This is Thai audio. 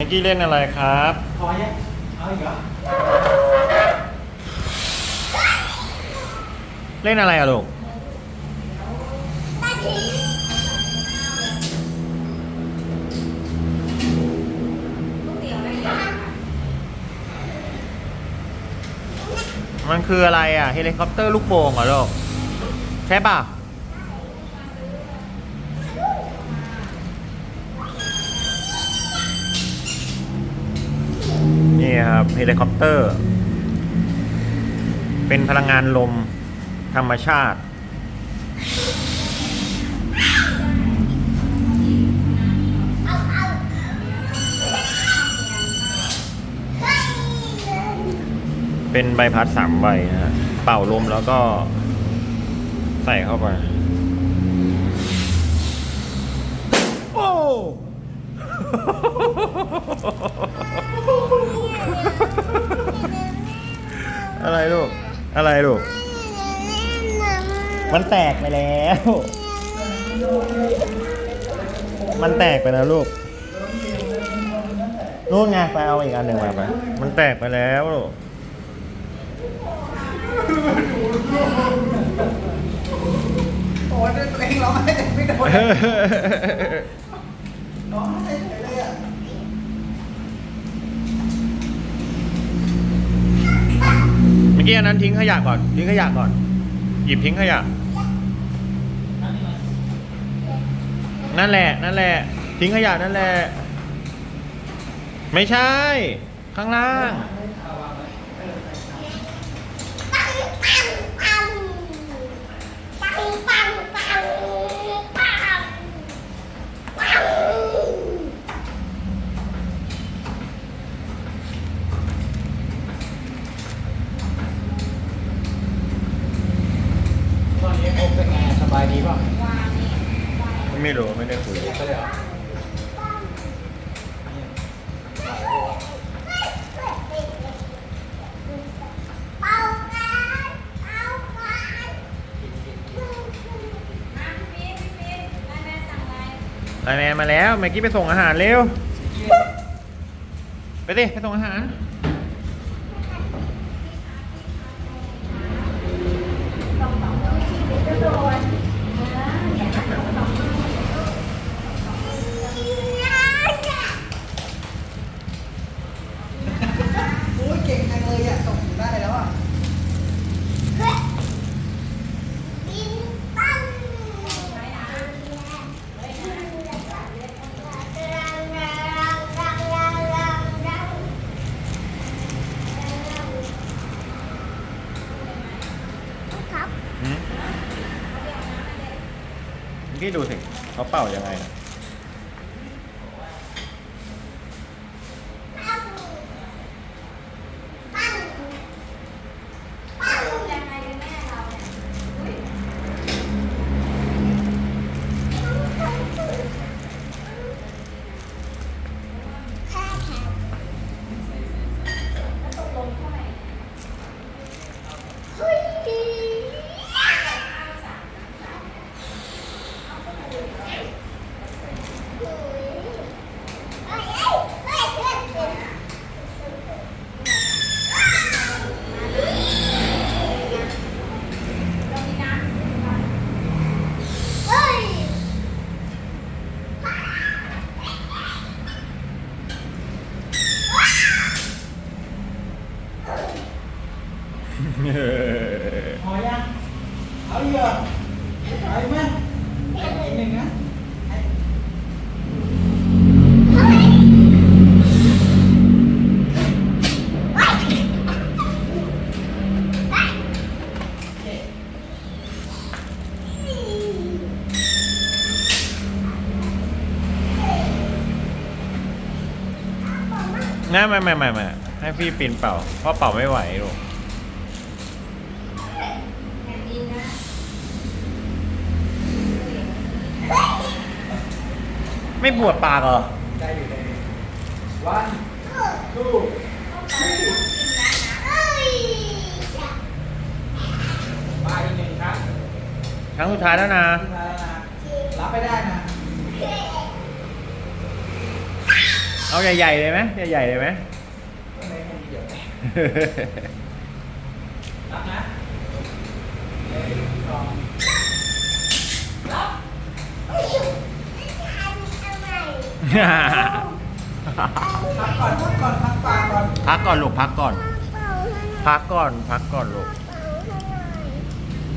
เมื่อกี้เล่นอะไรครับพอยังเอาอีกเหรอเล่นอะไรอะลูกมันคืออะไรอะเฮลิคอปเตอร์ลูกโป่งเหรอลูกใช่ป่ะนี่ครับเฮลิคอปเตอร์เป็นพลังงานลมธรรมชาติเป็นใบพัด3 ใบนะฮะเป่าลมแล้วก็ใส่เข้าไปโอ้ อะไรลูกอะไรลูกมันแตกไปแล้วมันแตกไปแล้วลูกนู่นไงไปเอาอีกอันหนึ่งมาไปมันแตกไปแล้วลูกโอ้ยตัวเองร้องไห้ไม่โดนร้องไห้เฉยเลยอ่ะเมื่อกี้อันนั้นทิ้งขยะก่อนทิ้งขยะก่อนหยิบทิ้งขยะนั่นแหละนั่นแหละทิ้งขยะนั่นแหละไม่ใช่ข้างล่างตอนนี้โอ๊คเป็นไงสบายดีป่ะไม่รู้ไม่ได้คุยก็เลยเหรอไลน์แมนมาแล้วเมื่อกี้ไปส่งอาหารเร็วไปดิไปส่งอาหารโอ้ยเก่งจังเลยอ่ะส่งถึงได้แล้วอ่ะพี่ดูสิเขาเป่ายังไงนะพอยังเอาอีกเหรอเอาอีกไหมอีกหนึ่งนะไม่ให้พี่ปินเป่าเพราะเป่าไม่ไหวลูกไม่ปวดปากเหรอได้อยู่ได้วันทูมาอีกหนึ่งครับ ครั้งสุดท้ายแล้วนะ รับไปได้นะ เอาใหญ่ๆเลยไหมใหญ่ๆเลยไหม ข้างในมันเยอะรับนะหนึ่งสองรับพักก่อนพักปากก่อน พักก่อนลูกพักก่อน พักก่อนลูก